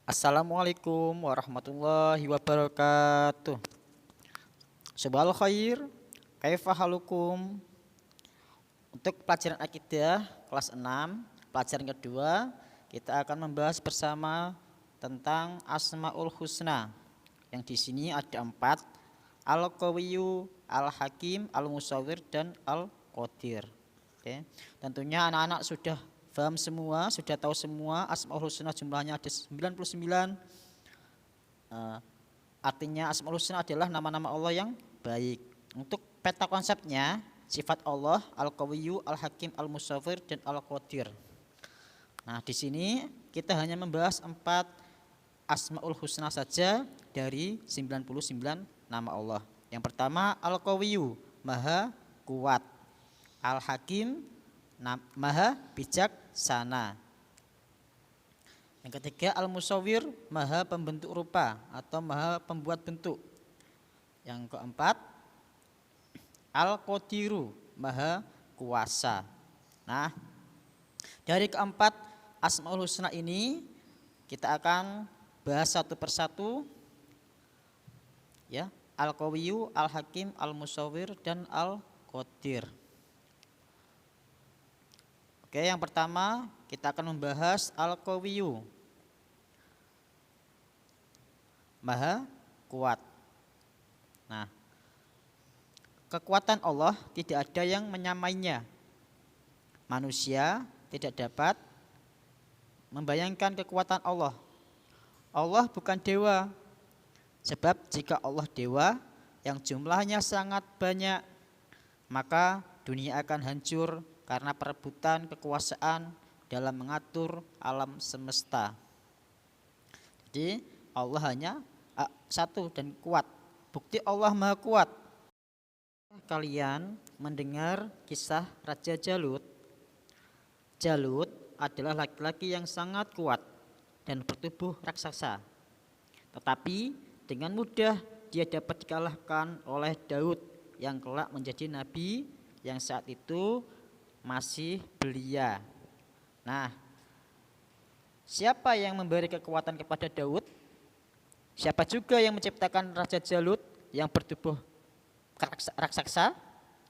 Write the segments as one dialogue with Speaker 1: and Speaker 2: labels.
Speaker 1: Assalamualaikum warahmatullahi wabarakatuh. Subhanal khair, kaifa halukum? Untuk pelajaran akidah kelas 6, pelajaran kedua, kita akan membahas bersama tentang Asmaul Husna. Yang di sini ada 4, Al-Qawiyyu, Al-Hakim, Al-Musawwir, dan Al-Qadir. Oke. Tentunya anak-anak sudah paham semua, sudah tahu semua Asmaul Husna jumlahnya ada 99. Artinya Asmaul Husna adalah nama-nama Allah yang baik. Untuk peta konsepnya, sifat Allah Al-Qawiyyu, Al-Hakim, Al-Musawwir, dan Al-Qadir. Nah, di sini kita hanya membahas 4 Asmaul Husna saja dari 99 nama Allah. Yang pertama Al-Qawiyyu, Maha Kuat. Al-Hakim, Maha Bijaksana. Yang ketiga Al-Musawwir, Maha Pembentuk rupa atau Maha Pembuat bentuk. Yang keempat Al-Qadiru, Maha Kuasa. Nah, dari keempat Asmaul Husna ini kita akan bahas satu persatu, ya. Al-Qawiyyu, Al-Hakim, Al-Musawwir, dan Al-Qadir. Oke, yang pertama kita akan membahas Al-Qawiyyu, Maha Kuat. Nah, kekuatan Allah tidak ada yang menyamainya. Manusia tidak dapat membayangkan kekuatan Allah. Allah bukan dewa. Sebab jika Allah dewa yang jumlahnya sangat banyak, maka dunia akan hancur karena perebutan kekuasaan dalam mengatur alam semesta. Jadi Allah hanya satu dan kuat. Bukti Allah Maha Kuat. Kalian mendengar kisah Raja Jalut. Jalut adalah laki-laki yang sangat kuat dan bertubuh raksasa. Tetapi dengan mudah dia dapat dikalahkan oleh Daud yang kelak menjadi nabi yang saat itu masih belia. Nah, siapa yang memberi kekuatan kepada Daud? Siapa juga yang menciptakan Raja Jalut yang bertubuh raksasa?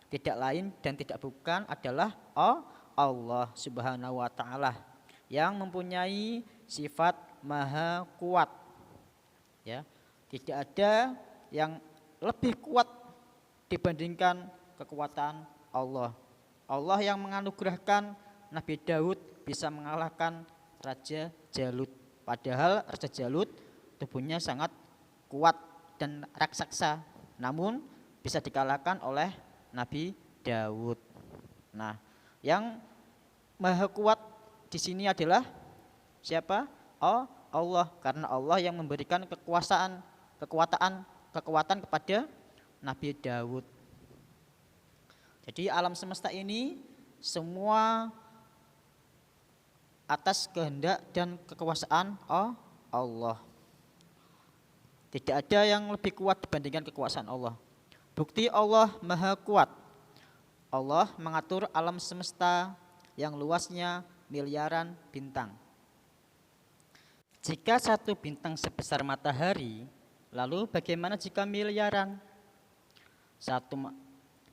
Speaker 1: Tidak lain dan tidak bukan adalah Allah Subhanahu wa taala yang mempunyai sifat Maha Kuat. Ya, tidak ada yang lebih kuat dibandingkan kekuatan Allah. Allah yang menganugerahkan Nabi Daud bisa mengalahkan Raja Jalut. Padahal Raja Jalut tubuhnya sangat kuat dan raksasa, namun bisa dikalahkan oleh Nabi Daud. Nah, yang Maha Kuat di sini adalah siapa? Allah, karena Allah yang memberikan kekuatan kepada Nabi Daud. Jadi alam semesta ini semua atas kehendak dan kekuasaan Allah. Tidak ada yang lebih kuat dibandingkan kekuasaan Allah. Bukti Allah Maha Kuat. Allah mengatur alam semesta yang luasnya miliaran bintang. Jika satu bintang sebesar matahari, lalu bagaimana jika miliaran? Satu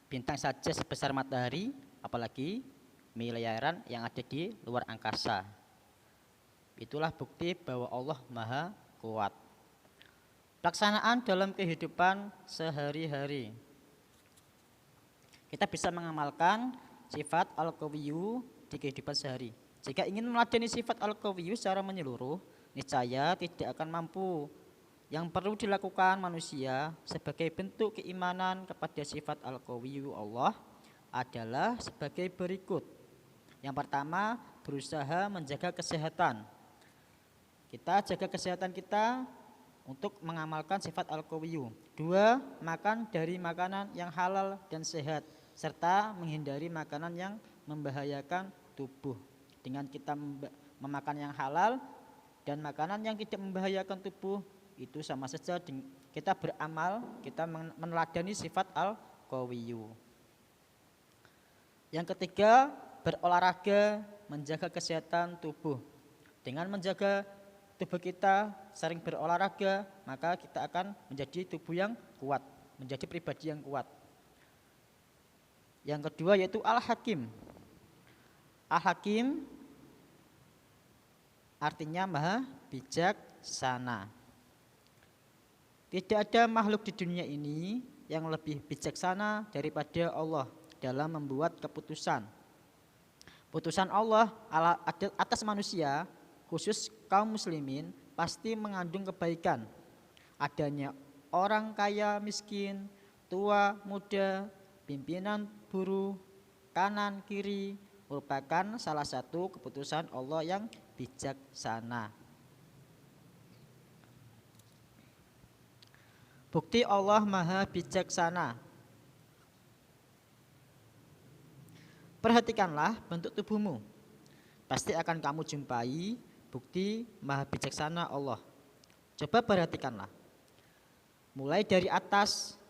Speaker 1: bintang saja sebesar matahari, apalagi miliaran yang ada di luar angkasa. Itulah bukti bahwa Allah Maha Kuat. Pelaksanaan dalam kehidupan sehari-hari. Kita bisa mengamalkan sifat Al-Qawiyyu di kehidupan sehari. Jika ingin meladeni sifat Al-Qawiyyu secara menyeluruh, niscaya tidak akan mampu. Yang perlu dilakukan manusia sebagai bentuk keimanan kepada sifat Al-Qawiyyu Allah adalah sebagai berikut. Yang pertama, berusaha menjaga kesehatan. Kita jaga kesehatan kita untuk mengamalkan sifat Al-Qawiyyu. 2, makan dari makanan yang halal dan sehat, serta menghindari makanan yang membahayakan tubuh. Dengan kita memakan yang halal dan makanan yang tidak membahayakan tubuh, itu sama saja kita beramal, kita meneladani sifat Al-Qawiyyu. Yang ketiga, berolahraga, menjaga kesehatan tubuh. Dengan menjaga tubuh kita sering berolahraga, maka kita akan menjadi tubuh yang kuat, menjadi pribadi yang kuat. Yang kedua yaitu Al-Hakim. Al-Hakim artinya maha bijaksana. Tidak ada makhluk di dunia ini yang lebih bijaksana daripada Allah dalam membuat keputusan. Putusan Allah atas manusia, khusus kaum muslimin, pasti mengandung kebaikan. Adanya orang kaya, miskin, tua, muda, pimpinan, buruh, kanan, kiri, merupakan salah satu keputusan Allah yang bijaksana. Bukti Allah maha bijaksana. Perhatikanlah bentuk tubuhmu. Pasti akan kamu jumpai bukti maha bijaksana Allah. Coba perhatikanlah. Mulai dari atas,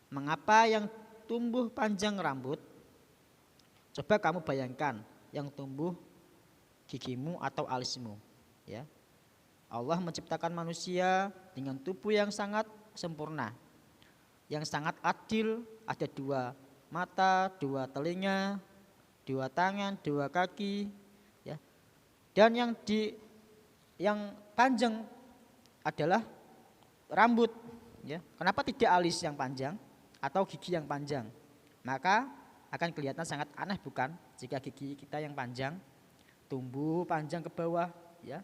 Speaker 1: mengapa yang tumbuh panjang rambut? Coba kamu bayangkan yang tumbuh gigimu atau alismu, ya. Allah menciptakan manusia dengan tubuh yang sangat sempurna, yang sangat adil. Ada 2 mata, 2 telinga, 2 tangan, 2 kaki, ya. Dan yang panjang adalah rambut, ya. Kenapa tidak alis yang panjang atau gigi yang panjang? Maka akan kelihatan sangat aneh, bukan, jika gigi kita yang panjang tumbuh panjang ke bawah, ya,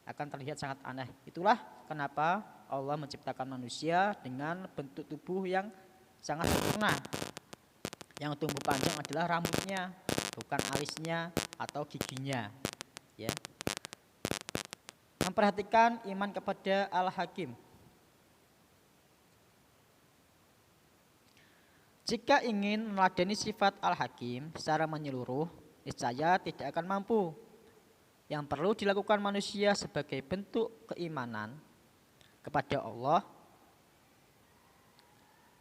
Speaker 1: akan terlihat sangat aneh. Itulah kenapa Allah menciptakan manusia dengan bentuk tubuh yang sangat sempurna. Yang tumbuh panjang adalah rambutnya, bukan alisnya atau giginya, ya. Memperhatikan iman kepada Al-Hakim. Jika ingin meneladani sifat Al-Hakim secara menyeluruh, niscaya tidak akan mampu. Yang perlu dilakukan manusia sebagai bentuk keimanan kepada Allah,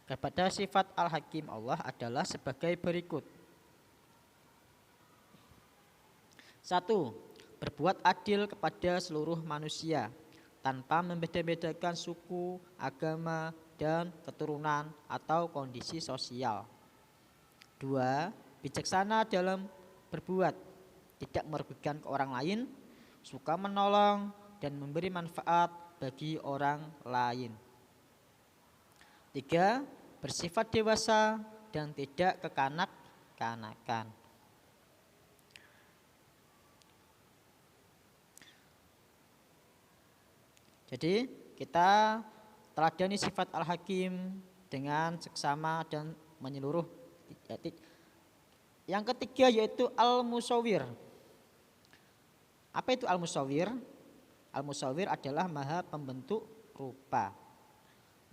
Speaker 1: kepada sifat Al-Hakim Allah adalah sebagai berikut. 1. Berbuat adil kepada seluruh manusia tanpa membeda-bedakan suku, agama, dan keturunan atau kondisi sosial. 2. Bijaksana dalam berbuat, tidak merugikan ke orang lain, suka menolong dan memberi manfaat bagi orang lain. 3. Bersifat dewasa dan tidak kekanak-kanakan. Jadi kita teladani sifat Al-Hakim dengan seksama dan menyeluruh. Yang ketiga yaitu Al-Musawwir. Apa itu Al-Musawwir? Al-Musawwir adalah maha pembentuk rupa.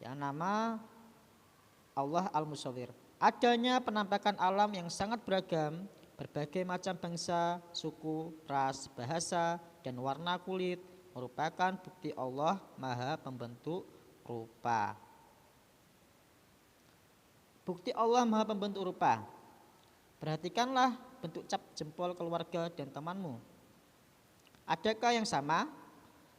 Speaker 1: Ya, nama Allah Al-Musawwir. Adanya penampakan alam yang sangat beragam, berbagai macam bangsa, suku, ras, bahasa, dan warna kulit merupakan bukti Allah maha pembentuk rupa. Bukti Allah maha pembentuk rupa. Perhatikanlah bentuk cap jempol keluarga dan temanmu. Adakah yang sama?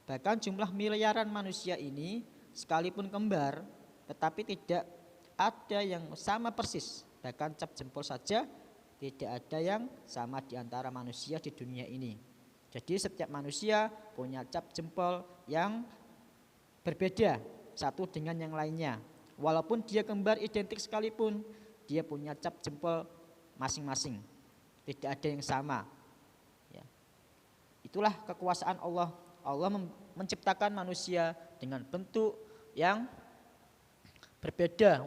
Speaker 1: Bahkan jumlah miliaran manusia ini sekalipun kembar, tetapi tidak ada yang sama persis. Bahkan cap jempol saja tidak ada yang sama di antara manusia di dunia ini. Jadi setiap manusia punya cap jempol yang berbeda satu dengan yang lainnya. Walaupun dia kembar identik sekalipun, dia punya cap jempol masing-masing. Tidak ada yang sama. Ya. Itulah kekuasaan Allah. Allah menciptakan manusia dengan bentuk yang berbeda,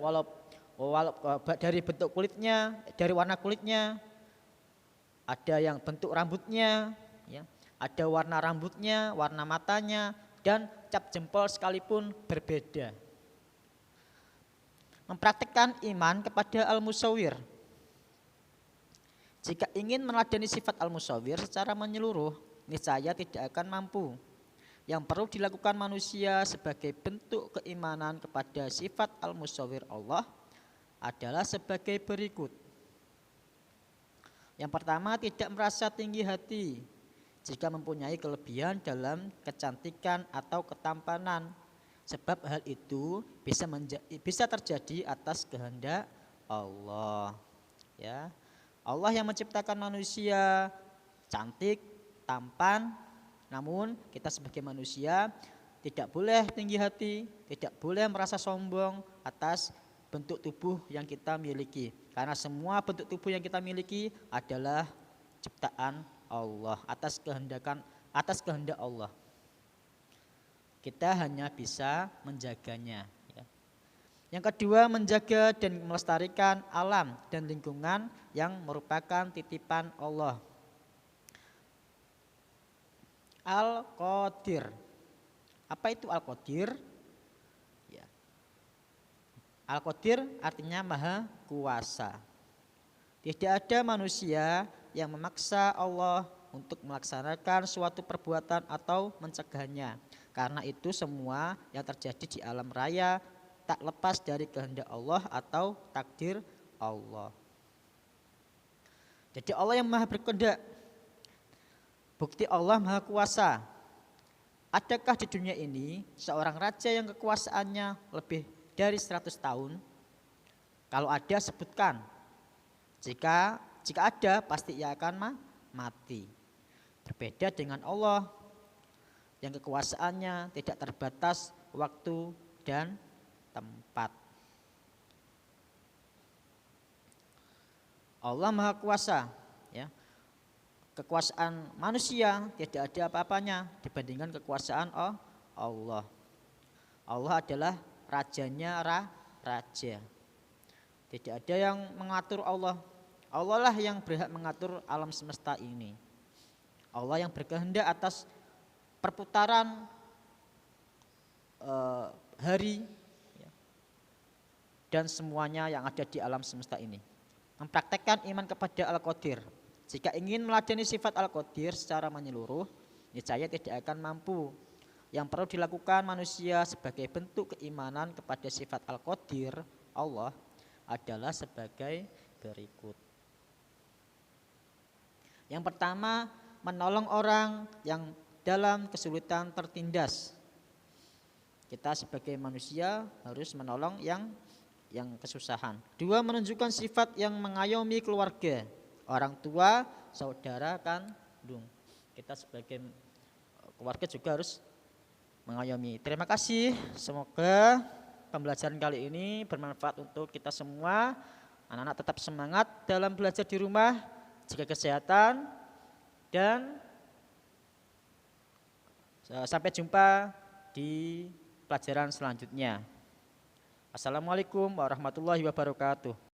Speaker 1: dari bentuk kulitnya, dari warna kulitnya, ada yang bentuk rambutnya, ya, ada warna rambutnya, warna matanya, dan cap jempol sekalipun berbeda. Mempraktikkan iman kepada Al-Musawwir. Jika ingin meneladani sifat Al-Musawwir secara menyeluruh, niscaya tidak akan mampu. Yang perlu dilakukan manusia sebagai bentuk keimanan kepada sifat Al-Musawwir Allah adalah sebagai berikut. Yang pertama, tidak merasa tinggi hati, jika mempunyai kelebihan dalam kecantikan atau ketampanan. Sebab hal itu bisa terjadi atas kehendak Allah. Ya. Allah yang menciptakan manusia cantik, tampan, namun kita sebagai manusia tidak boleh tinggi hati, tidak boleh merasa sombong atas bentuk tubuh yang kita miliki. Karena semua bentuk tubuh yang kita miliki adalah ciptaan Allah, atas kehendak Allah. Kita hanya bisa menjaganya. Yang kedua, menjaga dan melestarikan alam dan lingkungan yang merupakan titipan Allah. Al-Qadir. Apa itu Al-Qadir? Ya. Al-Qadir artinya maha kuasa. Tidak ada manusia yang memaksa Allah untuk melaksanakan suatu perbuatan atau mencegahnya. Karena itu semua yang terjadi di alam raya tak lepas dari kehendak Allah atau takdir Allah. Jadi Allah yang maha berkehendak. Bukti Allah maha kuasa. Adakah di dunia ini seorang raja yang kekuasaannya lebih dari 100 tahun? Kalau ada, sebutkan. Jika ada, pasti ia akan mati. Berbeda dengan Allah yang kekuasaannya tidak terbatas waktu dan tempat. Allah maha kuasa, ya. Kekuasaan manusia tidak ada apa-apanya dibandingkan kekuasaan Allah. Allah adalah rajanya raja. Tidak ada yang mengatur Allah. Allah lah yang berhak mengatur alam semesta ini. Allah yang berkehendak atas perputaran hari dan semuanya yang ada di alam semesta ini. Mempraktekkan iman kepada Al-Qadir. Jika ingin meladeni sifat Al-Qadir secara menyeluruh, niscaya tidak akan mampu. Yang perlu dilakukan manusia sebagai bentuk keimanan kepada sifat Al-Qadir Allah adalah sebagai berikut. Yang pertama, menolong orang yang dalam kesulitan tertindas. Kita sebagai manusia harus menolong yang kesusahan. Dua, menunjukkan sifat yang mengayomi keluarga, orang tua, saudara kandung. Kita sebagai keluarga juga harus mengayomi. Terima kasih. Semoga pembelajaran kali ini bermanfaat untuk kita semua. Anak-anak tetap semangat dalam belajar di rumah, jaga kesehatan, dan sampai jumpa di pelajaran selanjutnya. Assalamualaikum warahmatullahi wabarakatuh.